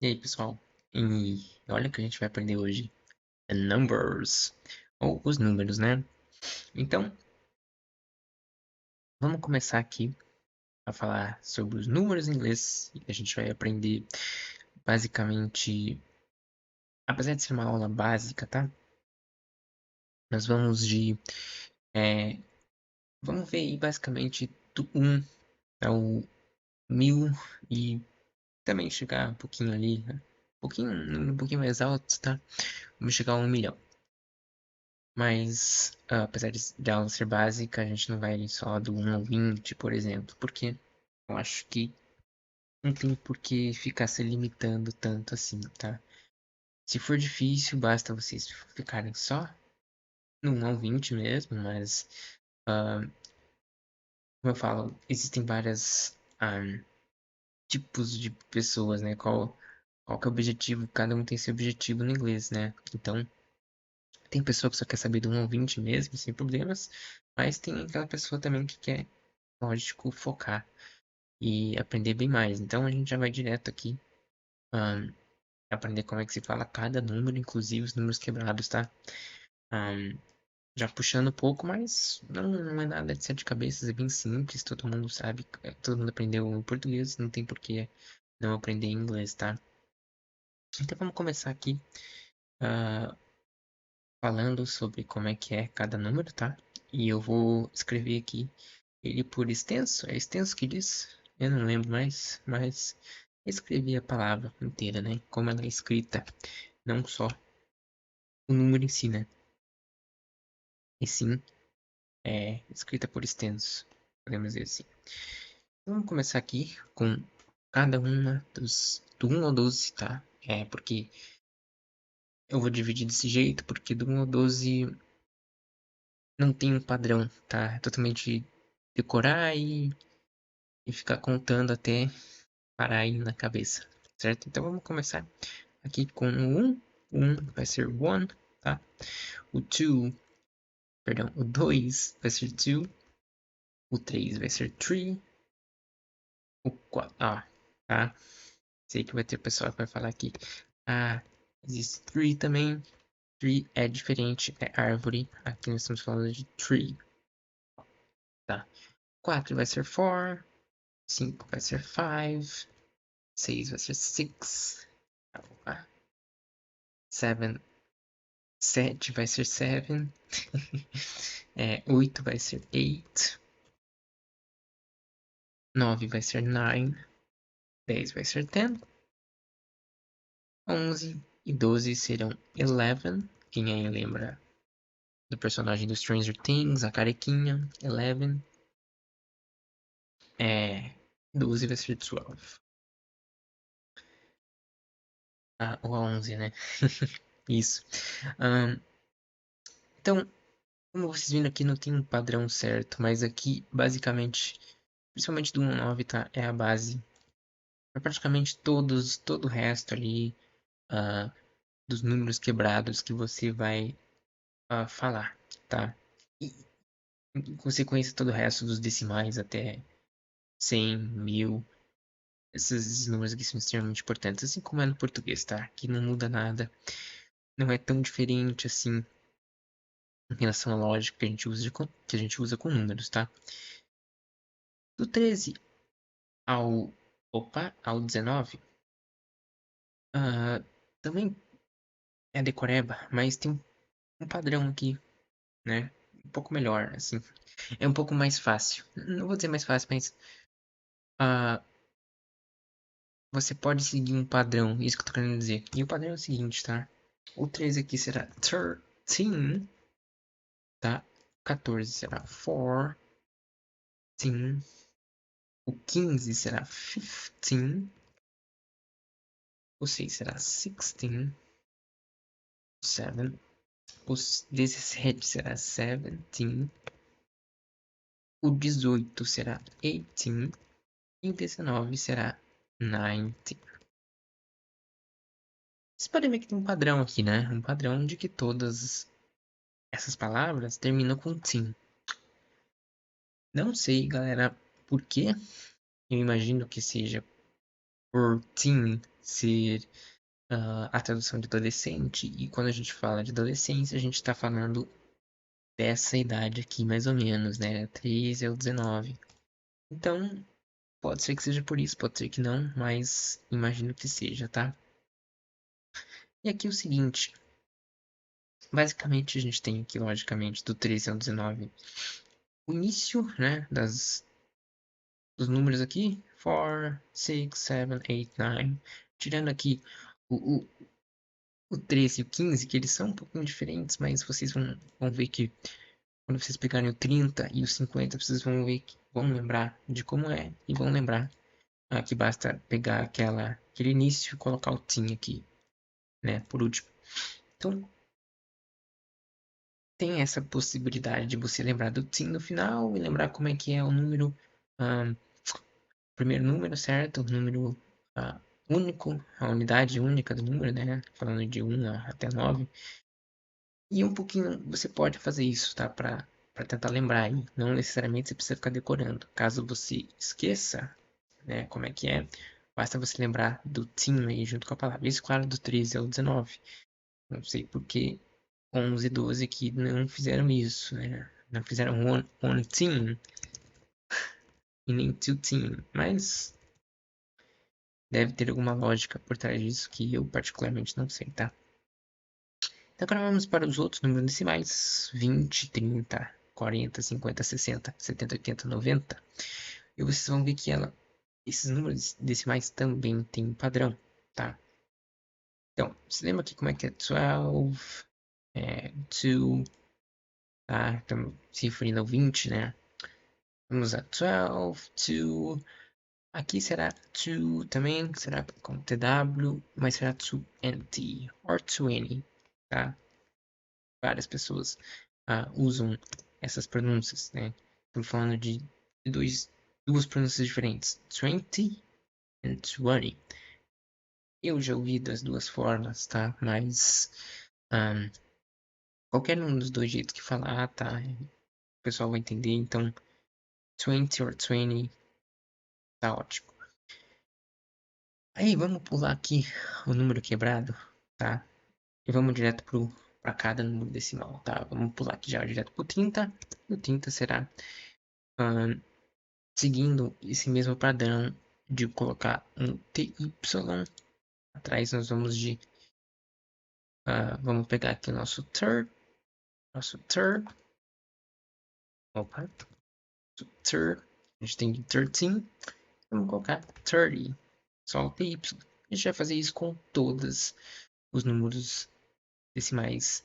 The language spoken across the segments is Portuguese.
E aí, pessoal? E olha o que a gente vai aprender hoje. É numbers. Ou os números, né? Então, vamos começar aqui a falar sobre os números em inglês. E a gente vai aprender basicamente, apesar de ser uma aula básica, tá? Nós vamos de, é, vamos ver aí basicamente do 1 ao 1000 e também chegar um pouquinho ali, né? Um pouquinho mais alto, tá? Vamos chegar a 1 milhão. Mas, apesar de ela ser básica, a gente não vai só do 1 ao 20, por exemplo, porque eu acho que não tem por que ficar se limitando tanto assim, tá? Se for difícil, basta vocês ficarem só no 1 ao 20 mesmo, mas, ah, como eu falo, existem várias tipos de pessoas, né? Qual que é o objetivo? Cada um tem seu objetivo no inglês, né? Então, tem pessoa que só quer saber do 1 ao 20 mesmo, sem problemas, mas tem aquela pessoa também que quer, lógico, focar e aprender bem mais. Então a gente já vai direto aqui, ahn, aprender como é que se fala cada número, inclusive os números quebrados, tá? Ahn, já puxando um pouco, mas não é nada de sete cabeças, é bem simples, todo mundo sabe, todo mundo aprendeu português, não tem por que não aprender inglês, tá? Então vamos começar aqui, ah, falando sobre como é que é cada número, tá? E eu vou escrever aqui ele por extenso, é extenso que diz? Eu não lembro mais, mas escrevi a palavra inteira, né? Como ela é escrita, não só o número em si, né? E sim, é escrita por extenso, podemos dizer assim. Então, vamos começar aqui com cada uma do 1 ao 12, tá? É, porque eu vou dividir desse jeito, porque do 1 ao 12 não tem um padrão, tá? É totalmente decorar e ficar contando até parar aí na cabeça, certo? Então vamos começar aqui com o 1. O 1 vai ser one, tá? O 2, perdão, o 2 vai ser two. O 3 vai ser three. O 4, tá? Sei que vai ter pessoal que vai falar aqui. Ah, existe three também. Tree é diferente, é árvore. Aqui nós estamos falando de tree, tá? 4 vai ser four. 5 vai ser five. 6 vai ser six. Tá? 7, 7 vai ser seven. 8 vai ser eight. 9 vai ser nine. 10 vai ser ten. 11 e 12 serão eleven. Quem aí lembra do personagem do Stranger Things, a carequinha, eleven. 12 vai ser 12. Ou a 11, né? Isso. Ahn, então, como vocês viram aqui, não tem um padrão certo, mas aqui, basicamente, principalmente do 1 ao 9, tá? É a base. Pra praticamente todo o resto ali, ah, dos números quebrados que você vai falar, tá? E em consequência, todo o resto dos decimais até 100, 1000, esses números aqui são extremamente importantes, assim como é no português, tá? Aqui não muda nada, não é tão diferente assim em relação à lógica que a gente usa, que a gente usa com números, tá? Do 13 ao, ao 19, ah, também é decoreba, mas tem um padrão aqui, né? Um pouco melhor, assim. É um pouco mais fácil. Não vou dizer mais fácil, mas ah, você pode seguir um padrão, isso que eu tô querendo dizer. E o padrão é o seguinte, tá? O 13 aqui será 13, tá? 14 será 14. O 15 será 15. O 6 será 16. O 7. O 17 será 17. O 18 será 18. E o 19 será 19. Vocês podem ver que tem um padrão aqui, né? Um padrão de que todas essas palavras terminam com tim. Não sei, galera, por quê. Eu imagino que seja por tim. ser a tradução de adolescente. E quando a gente fala de adolescência, a gente está falando dessa idade aqui, mais ou menos, né? 13 ao 19. Então, pode ser que seja por isso, pode ser que não, mas imagino que seja, tá? E aqui é o seguinte, basicamente a gente tem aqui, logicamente, do 13 ao 19, o início, né, dos números aqui, 4, 6, 7, 8, 9, tirando aqui o, o, o 13 e o 15, que eles são um pouquinho diferentes, mas vocês vão ver que quando vocês pegarem o 30 e o 50, vocês vão ver que vão lembrar de como é e vão lembrar que basta pegar aquele início e colocar o TIM aqui, né, por último. Então, tem essa possibilidade de você lembrar do TIM no final e lembrar como é que é o número, primeiro número, certo? O número único, a unidade única do número, né? Falando de 1 até 9. E um pouquinho você pode fazer isso, tá? Para tentar lembrar aí. Não necessariamente você precisa ficar decorando. Caso você esqueça, né, como é que é, basta você lembrar do TIM aí junto com a palavra. Isso, claro, do 13 ao 19. Não sei porque 11 e 12 aqui não fizeram isso, né? Não fizeram one team e nem two team, mas deve ter alguma lógica por trás disso que eu particularmente não sei, tá? Então agora vamos para os outros números decimais: 20, 30, 40, 50, 60, 70, 80, 90. E vocês vão ver que esses números decimais também têm um padrão, tá? Então, você lembra aqui como é que é 12, 2, tá? Então, se referindo ao 20, né? Vamos a 12, 2. Aqui será 2 também, será com TW, mas será 20 or 20, tá? Várias pessoas usam essas pronúncias, né? Estamos falando de duas pronúncias diferentes, 20 and 20. Eu já ouvi das duas formas, tá? Mas qualquer um dos dois jeitos que falar, tá? O pessoal vai entender, então 20 or 20 tá ótimo. Aí vamos pular aqui o número quebrado, tá? E vamos direto para cada número decimal, tá? Vamos pular aqui já direto pro 30. O 30 será seguindo esse mesmo padrão de colocar um TY. Atrás nós vamos pegar aqui o nosso third. Opa, third. A gente tem 13. Vamos colocar 30. Só o TY. A gente vai fazer isso com todos os números decimais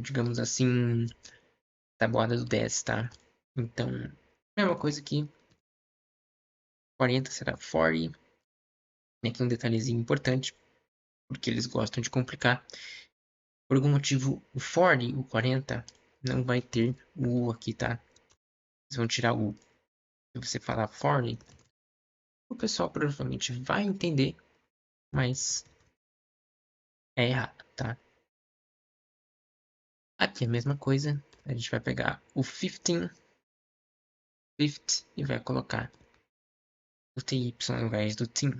digamos assim, tabuada do 10, tá? Então, mesma coisa aqui. 40 será 40. E aqui um detalhezinho importante, porque eles gostam de complicar. Por algum motivo, o 40, o 40, não vai ter o U aqui, tá? Eles vão tirar o U. Se você falar 40, o pessoal provavelmente vai entender, mas é errado, tá? Aqui é a mesma coisa. A gente vai pegar o 15, 50, e vai colocar o TY ao invés do TIM.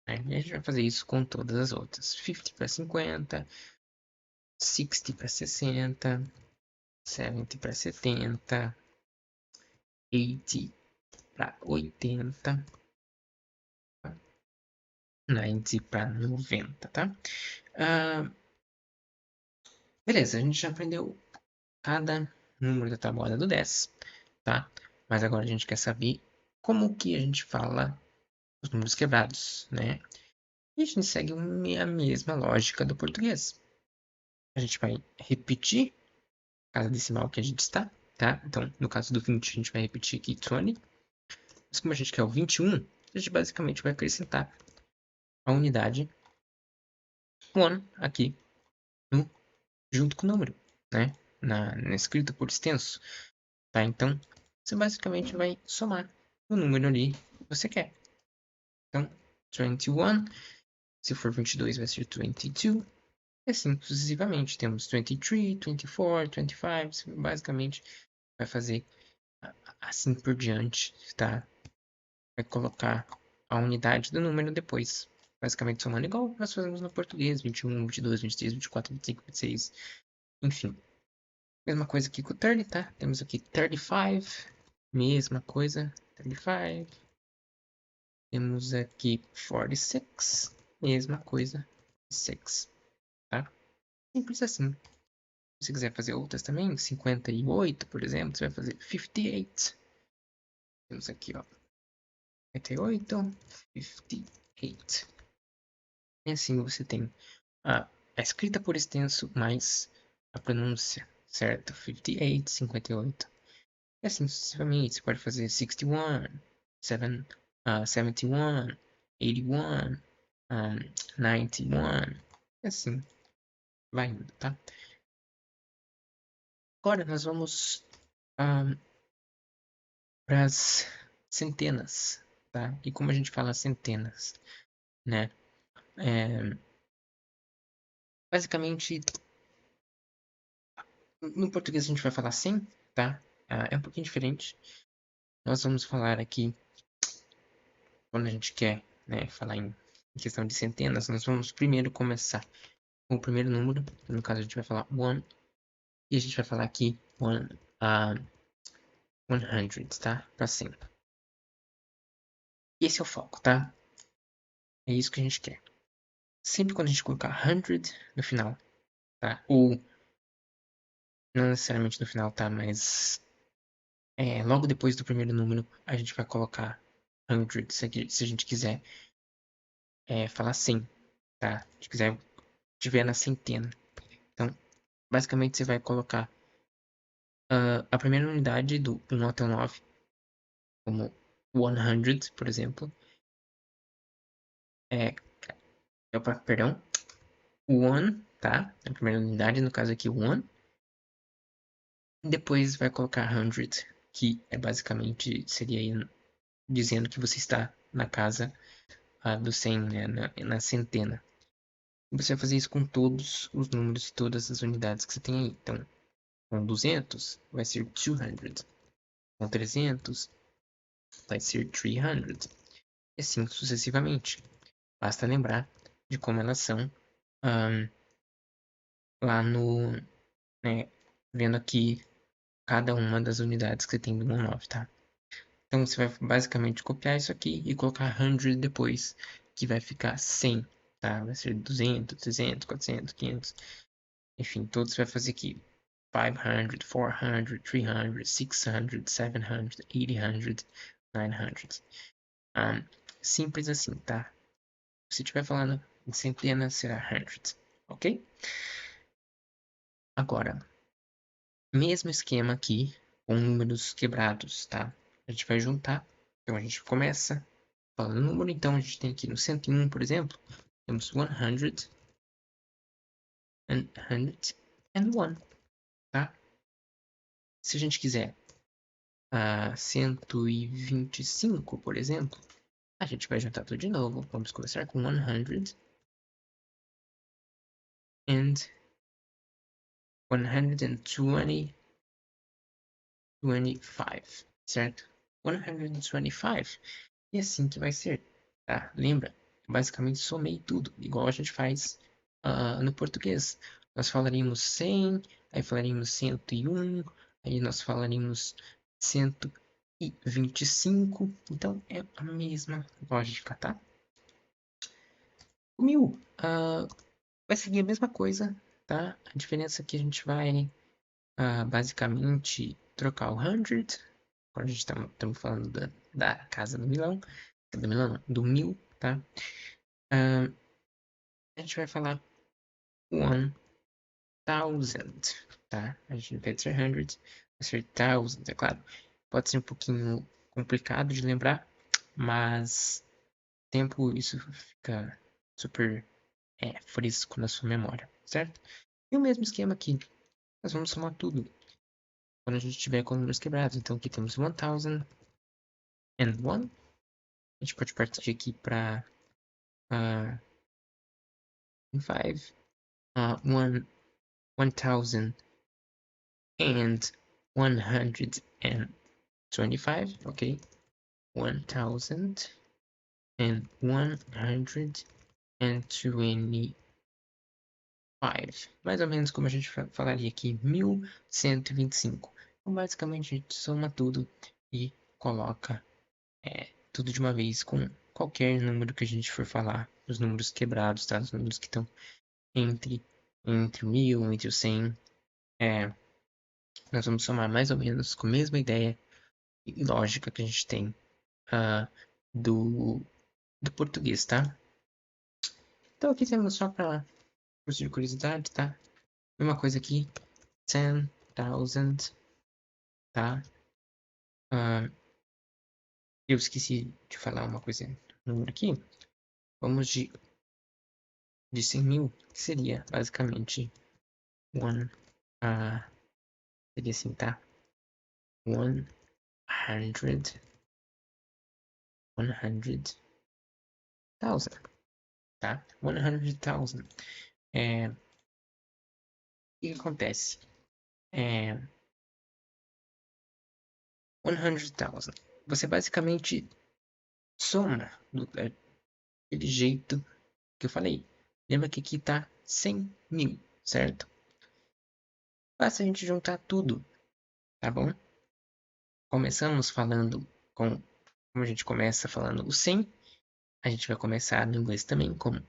Né? E a gente vai fazer isso com todas as outras. 50 para 50, 60 para 60, 70 para 70, 80 para 80, 90 para 90, tá? Beleza, a gente já aprendeu cada número da tabuada do 10, tá? Mas agora a gente quer saber como que a gente fala os números quebrados, né? E a gente segue a mesma lógica do português. A gente vai repetir cada decimal que a gente está, tá? Então, no caso do 20, a gente vai repetir aqui 20. Mas como a gente quer o 21, a gente basicamente vai acrescentar a unidade 1 aqui junto com o número, né? Na escrita por extenso, tá? Então, você basicamente vai somar o número ali que você quer. Então, 21, se for 22 vai ser 22, e assim sucessivamente. Temos 23, 24, 25, você basicamente vai fazer assim por diante, tá? Vai colocar a unidade do número depois, basicamente somando igual nós fazemos no português, 21, 22, 23, 24, 25, 26, enfim. Mesma coisa aqui com o 30, tá? Temos aqui 35, mesma coisa, 35. Temos aqui 46, mesma coisa, 6, tá? Simples assim. Se quiser fazer outras também, 58, por exemplo, você vai fazer 58. Temos aqui, ó, 58, 58. E assim você tem a escrita por extenso mais a pronúncia, certo? 58, 58. E assim sucessivamente, você pode fazer 61, 71, 81, 91, e assim vai indo, tá? Agora nós vamos para as centenas, tá? E como a gente fala centenas, né? Basicamente, no português a gente vai falar 100, tá? É um pouquinho diferente. Nós vamos falar aqui, quando a gente quer, né, falar em questão de centenas, nós vamos primeiro começar com o primeiro número. No caso, a gente vai falar one. E a gente vai falar aqui 100, tá? Para 100. Esse é o foco, tá? É isso que a gente quer. Sempre quando a gente colocar 100 no final, tá? Ou não necessariamente no final, tá? Mas logo depois do primeiro número, a gente vai colocar 100, se a gente quiser falar 100, tá? Se a gente quiser tiver na centena. Então, basicamente, você vai colocar a primeira unidade do 1 até o 9, como 100, por exemplo. Perdão, one, tá? A primeira unidade, no caso aqui, one. Depois vai colocar 100, que é basicamente, seria aí dizendo que você está na casa do 100, né? Na centena. Você vai fazer isso com todos os números e todas as unidades que você tem aí. Então, com 200, vai ser 200. Com 300, vai ser 300. E assim sucessivamente. Basta lembrar de como elas são lá no... né, vendo aqui cada uma das unidades que você tem do 1 ao 9, tá? Então você vai basicamente copiar isso aqui e colocar 100 depois, que vai ficar 100, tá? Vai ser 200, 300, 400, 500, enfim, todos você vai fazer aqui. 500, 400, 300, 600, 700, 800, 900. Simples assim, tá? Se estiver falando em centenas, será hundreds, ok? Agora, mesmo esquema aqui com números quebrados, tá? A gente vai juntar. Então a gente começa falando número. Então a gente tem aqui no 101, por exemplo, temos 100 and 101, tá? Se a gente quiser 125, por exemplo, a gente vai juntar tudo de novo. Vamos começar com 100 and 120, 25, certo? 125. E assim que vai ser, tá? Lembra? Basicamente somei tudo, igual a gente faz no português. Nós falaríamos 100, aí falaríamos 101, aí nós falaríamos 125. Então é a mesma lógica, tá? O 1000 vai seguir a mesma coisa, tá? A diferença é que a gente vai basicamente trocar o 100. Agora a gente estamos falando da casa do milão. Do milão, não, do 1000, tá? A gente vai falar 1000, tá? A gente vai 300, vai ser thousands, é claro. Pode ser um pouquinho complicado de lembrar, mas tempo isso fica super fresco na sua memória, certo? E o mesmo esquema aqui. Nós vamos somar tudo quando a gente tiver com números quebrados. Então aqui temos 1001. A gente pode partir aqui para 5, 1000 and 125, ok? 1000 and 125. and 25. Mais ou menos como a gente falaria aqui, 1125. Então, basicamente, a gente soma tudo e coloca tudo de uma vez com qualquer número que a gente for falar. Os números quebrados, tá? Os números que estão entre, entre o 1000, entre o 100. Nós vamos somar mais ou menos com a mesma ideia e lógica que a gente tem ah, do, do português, tá? Então aqui temos só para curso de curiosidade, tá? Mesma coisa aqui, 10,000, tá? Ah, eu esqueci de falar uma coisa, número aqui. Vamos de 100 mil, que seria basicamente one, seria assim, tá? 100, 100,000, tá? 100,000. O que acontece? 100,000. Você basicamente soma daquele jeito que eu falei. Lembra que aqui tá 100 mil, certo? Basta a gente juntar tudo, tá bom? Começamos falando como a gente começa falando o 100, a gente vai começar no inglês também com 100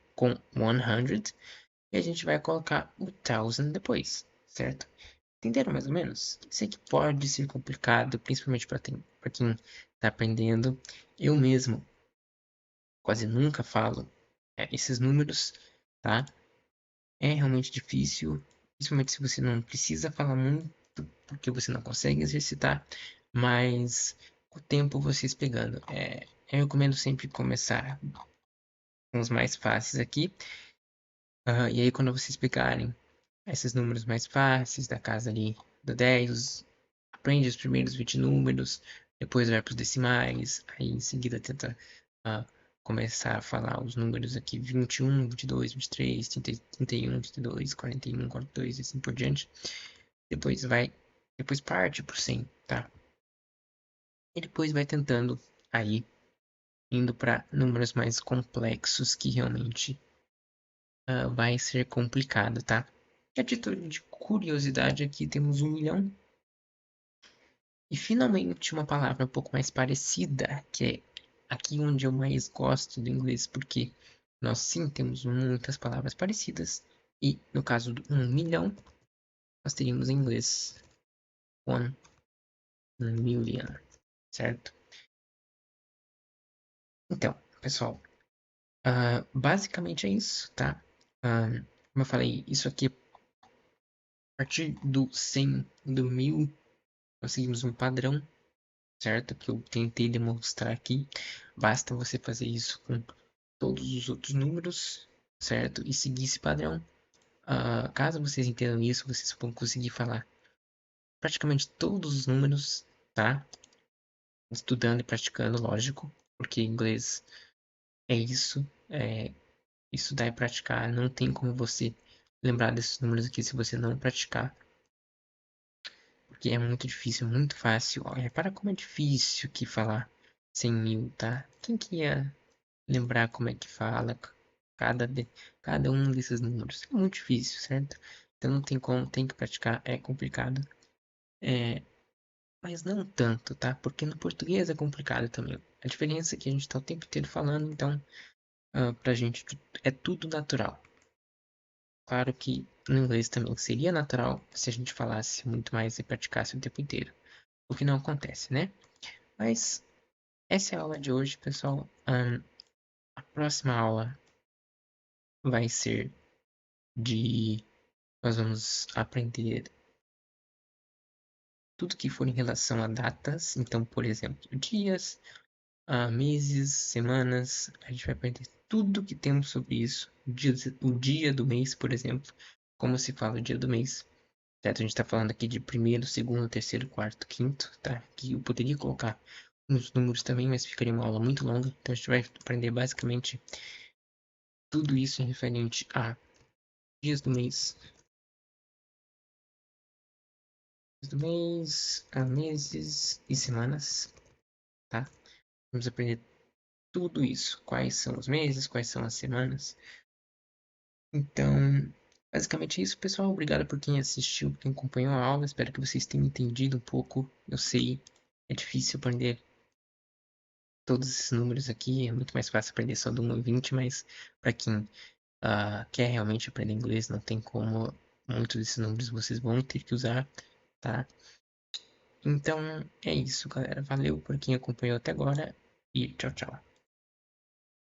e a gente vai colocar o 1000 depois, certo? Entenderam mais ou menos? Sei que pode ser complicado, principalmente para quem está aprendendo. Eu mesmo quase nunca falo esses números, tá? É realmente difícil, principalmente se você não precisa falar muito, porque você não consegue exercitar, mas com o tempo vocês pegando. Eu recomendo sempre começar com os mais fáceis aqui, e aí quando vocês pegarem esses números mais fáceis, da casa ali do 10, aprende os primeiros 20 números, depois vai para os decimais, aí em seguida tenta ah, começar a falar os números aqui 21, 22, 23, 30, 31, 32, 41, 42 e assim por diante. Depois parte pro 100, tá? E depois vai tentando aí, indo para números mais complexos que realmente vai ser complicado, tá? E a título de curiosidade aqui temos 1 milhão. E finalmente uma palavra um pouco mais parecida, que é aqui onde eu mais gosto do inglês, porque nós sim temos muitas palavras parecidas. E no caso do 1 milhão, nós teríamos em inglês 1 million, certo? Então, pessoal, basicamente é isso, tá? Como eu falei, isso aqui, a partir do 100, do 1000, nós seguimos um padrão, certo? Que eu tentei demonstrar aqui. Basta você fazer isso com todos os outros números, certo? E seguir esse padrão. Caso vocês entendam isso, vocês vão conseguir falar praticamente todos os números, tá? Estudando e praticando, lógico, porque inglês é isso, estudar e praticar. Não tem como você lembrar desses números aqui se você não praticar, porque é muito difícil, muito fácil. Olha, repara como é difícil que falar 100 mil, tá? Quem que ia lembrar como é que fala cada, cada um desses números? É muito difícil, certo? Então não tem como, tem que praticar, é complicado. É, mas não tanto, tá? Porque no português é complicado também. A diferença é que a gente tá o tempo inteiro falando, então pra gente é tudo natural. Claro que no inglês também seria natural se a gente falasse muito mais e praticasse o tempo inteiro. O que não acontece, né? Mas essa é a aula de hoje, pessoal. A próxima aula vai ser de. Nós vamos aprender tudo que for em relação a datas. Então, por exemplo, dias, meses, semanas. A gente vai aprender tudo que temos sobre isso. O dia do mês, por exemplo. Como se fala o dia do mês. Certo? A gente está falando aqui de primeiro, segundo, terceiro, quarto, quinto, tá? Que eu poderia colocar nos números também, mas ficaria uma aula muito longa. Então a gente vai aprender basicamente tudo isso referente a dias do mês, a meses e semanas, tá? Vamos aprender tudo isso. Quais são os meses, quais são as semanas. Então, basicamente é isso, pessoal. Obrigado por quem assistiu, por quem acompanhou a aula. Espero que vocês tenham entendido um pouco. Eu sei, é difícil aprender todos esses números aqui. É muito mais fácil aprender só do 1 ao 20, mas para quem quer realmente aprender inglês, não tem como. Muitos desses números vocês vão ter que usar, tá? Então, é isso, galera. Valeu por quem acompanhou até agora e tchau, tchau.